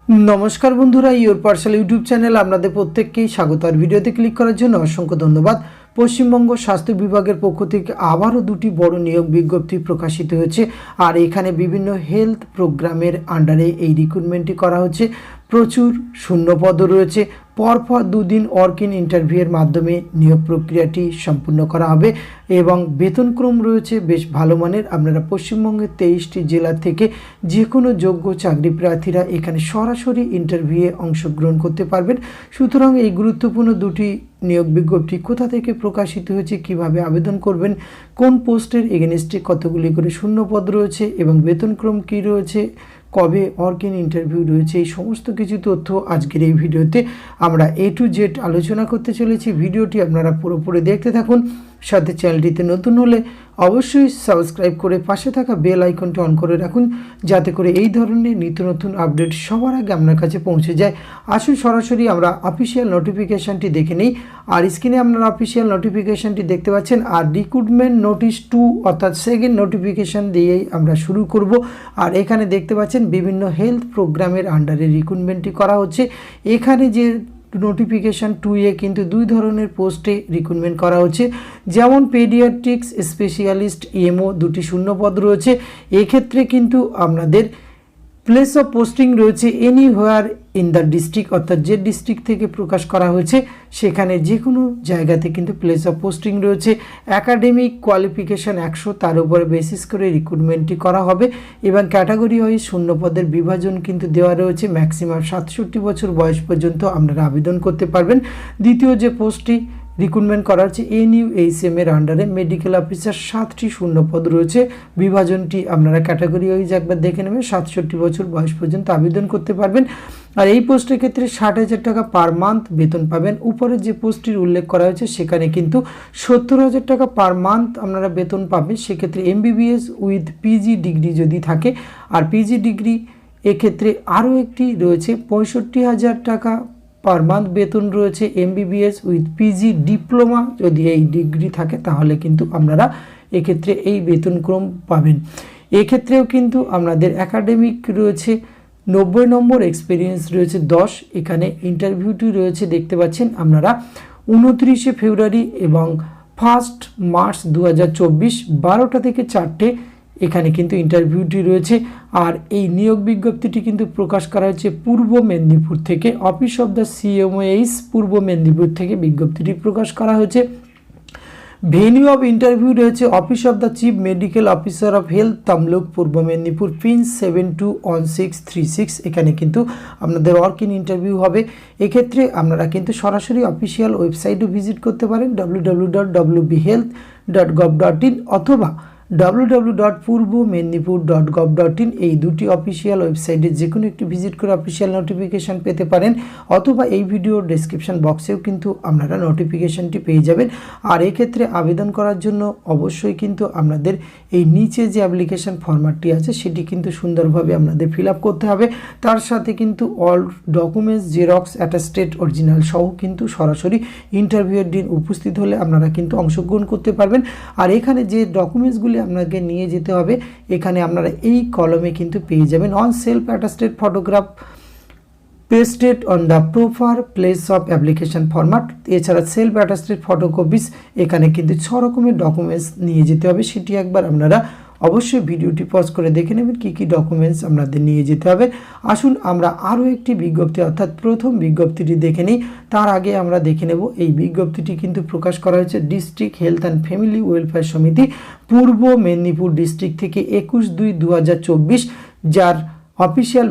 नमस्कार बंधुरा your parcel YouTube channel आपनादेर प्रत्येककेई स्वागत। और भिडियोते क्लिक करार जोन्नो असंख्य धन्यवाद। पश्चिमबंग स्वास्थ्य विभागेर पक्ष थेके आबारो दुटी बड़ नियोग विज्ञप्ति प्रकाशित हयेछे और एखाने विभिन्न हेल्थ प्रोग्रामेर आंडारे एई रिक्रुटमेंटटी करा हच्छे। प्रचुर शून्यपद रयेछे। परपर दुदिन वर्किंग इंटरव्यूर माध्यमे नियोग प्रक्रियाटी सम्पूर्ण करा हबे एबं वेतनक्रम रयेछे बेश भालो मानेर। आपनारा पश्चिमबंगेर 23टी जेला थेके जे कोनो योग्य चाकरी प्रार्थीरा एखाने सरासरि इंटरव्यूए अंशग्रहण करते पारबेन। सुतरां एई गुरुत्वपूर्ण दुटी नियोग विज्ञप्ति कोथा थेके प्रकाशित हयेछे, किभाबे आवेदन करबेन, कोन पोस्टेर एगेनिस्टे कतगुली करे शून्यपद रयेछे एबं वेतनक्रम कि रयेछे, कবে वर्किंग इंटरव्यू रयेछे, समस्त किछु तथ्य आजकेर এই ভিডিওতে আমরা A to Z আলোচনা করতে চলেছি। ভিডিওটি আপনারা পুরোপুরি দেখতে থাকুন। সাথে চ্যানেলটিতে নতুন হলে অবশ্যই সাবস্ক্রাইব করে পাশে থাকা বেল আইকনটি অন করে রাখুন, যাতে করে এই ধরনের নিত্য নতুন আপডেট সবার আগে আপনার কাছে পৌঁছে যায়। আসুন সরাসরি আমরা অফিশিয়াল নোটিফিকেশনটি দেখে নেই। আর স্ক্রিনে আপনারা অফিশিয়াল নোটিফিকেশনটি দেখতে পাচ্ছেন। আর রিক্রুটমেন্ট নোটিশ 2 অর্থাৎ সেকেন্ড নোটিফিকেশন দিয়েই আমরা শুরু করব। আর এখানে দেখতে পাচ্ছেন বিভিন্ন হেলথ প্রোগ্রামের আন্ডারে রিক্রুটমেন্টটি করা হচ্ছে। এখানে যে নোটিফিকেশন 2 এ কিন্তু দুই ধরনের পোস্টে রিক্রুটমেন্ট করা হচ্ছে। যেমন পেডিয়াট্রিক্স স্পেশালিস্ট ইএমও দুটি শূন্যপদ রয়েছে। এক্ষেত্রে কিন্তু আপনাদের প্লেস অফ পোস্টিং রয়েছে এনিহোয়ার ইন দ্য ডিস্ট্রিক্ট, অর্থাৎ যে ডিস্ট্রিক্ট থেকে প্রকাশ করা হয়েছে সেখানে যে কোনো জায়গাতে কিন্তু প্লেস অফ পোস্টিং রয়েছে। একাডেমিক কোয়ালিফিকেশান 100, তার উপরে বেসিস করে রিক্রুটমেন্টটি করা হবে এবং ক্যাটাগরি ওয়াইজ শূন্যপদের বিভাজন কিন্তু দেওয়া রয়েছে। ম্যাক্সিমাম 67 বছর বয়স পর্যন্ত আপনারা আবেদন করতে পারবেন। দ্বিতীয় যে পোস্টটি রিক্রুটমেন্ট করা হচ্ছে NUHM এর আন্ডারে মেডিকেল অফিসার 7টি শূন্যপদ রয়েছে। বিভাজনটি আপনারা ক্যাটাগরি ওয়াইজ একবার দেখে নেবেন। 67 বছর বয়স পর্যন্ত আবেদন করতে পারবেন। আর এই পোস্টের ক্ষেত্রে 60,000 টাকা পার মান্থ বেতন পাবেন। উপরে যে পোস্টটির উল্লেখ করা হয়েছে সেখানে কিন্তু 70,000 টাকা পার মান্থ আপনারা বেতন পাবেন। সেক্ষেত্রে MBBS উইথ PG ডিগ্রি যদি থাকে, আর PG ডিগ্রি এক্ষেত্রে আরও একটি রয়েছে 65,000 টাকা পার মান্থ বেতন রয়েছে। MBBS উইথ PG ডিপ্লোমা যদি এই ডিগ্রি থাকে তাহলে কিন্তু আপনারা এক্ষেত্রে এই বেতনক্রম পাবেন। এক্ষেত্রেও কিন্তু আপনাদের একাডেমিক রয়েছে 90 নম্বর, এক্সপিরিয়েন্স রয়েছে 10। এখানে ইন্টারভিউটি রয়েছে দেখতে পাচ্ছেন আপনারা 29 ফেব্রুয়ারি এবং 1 মার্চ 2024 12টা থেকে 4টে এখানে কিন্তু ইন্টারভিউটি রয়েছে। আর এই নিয়োগ বিজ্ঞপ্তিটি কিন্তু প্রকাশ করা হয়েছে পূর্ব মেদিনীপুর থেকে। অফিস অফ দ্য CMOH পূর্ব মেদিনীপুর থেকে বিজ্ঞপ্তিটি প্রকাশ করা হয়েছে। ভেনিউ অফ ইন্টারভিউ রয়েছে office of the chief medical officer of health Tamluk Purba Medinipur pin 721636। এখানে কিন্তু আপনাদের ওয়ার্কিং ইন্টারভিউ হবে। এক্ষেত্রে আপনারা কিন্তু সরাসরি অফিসিয়াল ওয়েবসাইটও ভিজিট করতে পারেন www.wbhealth.gov.in অথবা www.purbomednipur.gov.in। এই দুটি অফিসিয়াল ওয়েবসাইটে যে কোনো একটি ভিজিট করে অফিসিয়াল নোটিফিকেশান পেতে পারেন, অথবা এই ভিডিওর ডেসক্রিপশন বক্সেও কিন্তু আপনারা নোটিফিকেশানটি পেয়ে যাবেন। আর এক্ষেত্রে আবেদন করার জন্য অবশ্যই কিন্তু আপনাদের এই নিচে যে অ্যাপ্লিকেশান ফরম্যাটটি আছে সেটি কিন্তু সুন্দরভাবে আপনাদের ফিল আপ করতে হবে। তার সাথে কিন্তু all documents xerox attested original সহ কিন্তু সরাসরি ইন্টারভিউয়ের দিন উপস্থিত হলে আপনারা কিন্তু অংশগ্রহণ করতে পারবেন। আর এখানে যে ডকুমেন্টসগুলি আপনাকে নিয়ে যেতে হবে এখানে আপনারা এই কলমে কিন্তু পেয়ে যাবেন। On self attested photograph pasted on the proper place of application format. এছাড়া সেলফ অ্যাটাস্টেড ফটোকপিস, এখানে কিন্তু 6 রকমের ডকুমেন্টস নিয়ে যেতে হবে। সেটি একবার আপনারা অবশ্যই ভিডিওটি পজ করে দেখে নেবেন কী কী ডকুমেন্টস আপনাদের নিয়ে যেতে হবে। আসুন আমরা আরও একটি বিজ্ঞপ্তি অর্থাৎ প্রথম বিজ্ঞপ্তিটি দেখে নিই। তার আগে আমরা দেখে নেব এই বিজ্ঞপ্তিটি কিন্তু প্রকাশ করা হয়েছে district health and family welfare সমিতি পূর্ব মেদিনীপুর ডিস্ট্রিক্ট থেকে 21/2/2024, যার অফিসিয়াল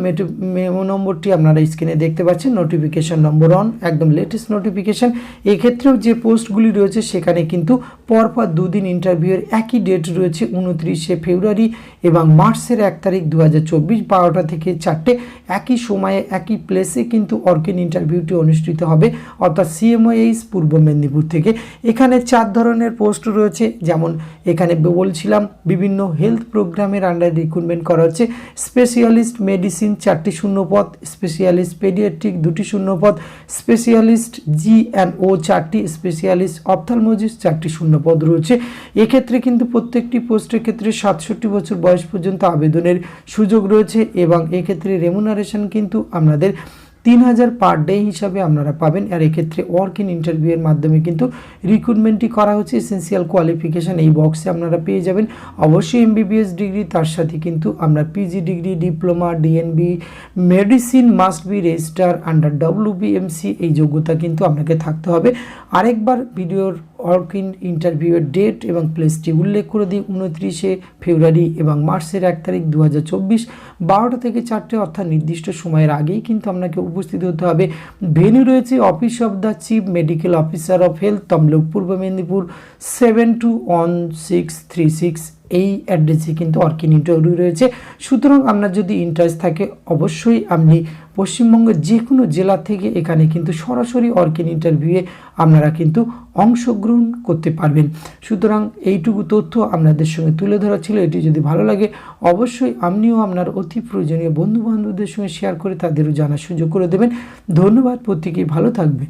মেমো নম্বরটি আপনারা স্ক্রিনে দেখতে পাচ্ছেন। নোটিফিকেশান নম্বর 1, একদম লেটেস্ট নোটিফিকেশান। এক্ষেত্রেও যে পোস্টগুলি রয়েছে সেখানে কিন্তু পরপর দুদিন ইন্টারভিউয়ের একই ডেট রয়েছে 29 ফেব্রুয়ারি এবং মার্চের 1 তারিখ 2024 12টা থেকে 4টে একই সময়ে একই প্লেসে কিন্তু ওয়ার্কিং ইন্টারভিউটি অনুষ্ঠিত হবে, অর্থাৎ CMOH পূর্ব মেদিনীপুর থেকে। এখানে 4 ধরনের পোস্ট রয়েছে। যেমন এখানে বলছিলাম বিভিন্ন হেলথ প্রোগ্রামের আন্ডারে রিক্রুটমেন্ট করা হচ্ছে। স্পেশালিস্ট মেডিসিন 4টি শূন্যপদ, স্পেশালিস্ট পেডিয়াট্রিক 2টি শূন্যপদ, স্পেশালিস্ট GNO 4টি, স্পেশালিস্ট অপথ্যালমোলজিস্ট 4টি শূন্যপদ রয়েছে। এক্ষেত্রে কিন্তু প্রত্যেকটি পোস্টের ক্ষেত্রে 67 বছর বয়স পর্যন্ত আবেদনের সুযোগ রয়েছে এবং এক্ষেত্রে রেমুনারেশন কিন্তু আপনাদের 3000 পার ডে হিসাবে আপনারা পাবেন। আর এক্ষেত্রে ওয়ার্ক ইন ইন্টারভিউয়ের মাধ্যমে কিন্তু রিক্রুটমেন্টটি করা হচ্ছে। এসেন্সিয়াল কোয়ালিফিকেশান এই বক্সে আপনারা পেয়ে যাবেন। অবশ্যই MBBS ডিগ্রি, তার সাথে কিন্তু আমরা PG degree, diploma, DNB, medicine must be register under WBMC এই যোগ্যতা কিন্তু আপনাকে থাকতে হবে। আরেকবার ভিডিওর ওয়ার্ক ইন ইন্টারভিউয়ের ডেট এবং প্লেসটি উল্লেখ করে দিই, 29শে ফেব্রুয়ারি এবং মার্চের 1 তারিখ 2024 12টা থেকে 4টে, অর্থাৎ নির্দিষ্ট সময়ের আগেই কিন্তু আপনাকে উপস্থিত হতে হবে। ভেন্যু রয়েছে office of the chief medical officer of health, Tamluk, পূর্ব মেদিনীপুর 721636। এই অ্যাড্রেসে কিন্তু ওয়ার্ক ইন ইন্টারভিউ রয়েছে। সুতরাং আপনার যদি ইন্টারেস্ট থাকে অবশ্যই আপনি পশ্চিমবঙ্গের যে কোনো জেলা থেকে এখানে কিন্তু সরাসরি ওয়ার্ক ইন ইন্টারভিউয়ে আপনারা কিন্তু অংশগ্রহণ করতে পারবেন। সুতরাং এইটুকু তথ্য আপনাদের সঙ্গে তুলে ধরা ছিল। এটি যদি ভালো লাগে অবশ্যই আপনিও আপনার অতি প্রয়োজনীয় বন্ধুবান্ধবদের সঙ্গে শেয়ার করে তাদেরও জানার সুযোগ করে দেবেন। ধন্যবাদ, প্রত্যেকেই ভালো থাকবেন।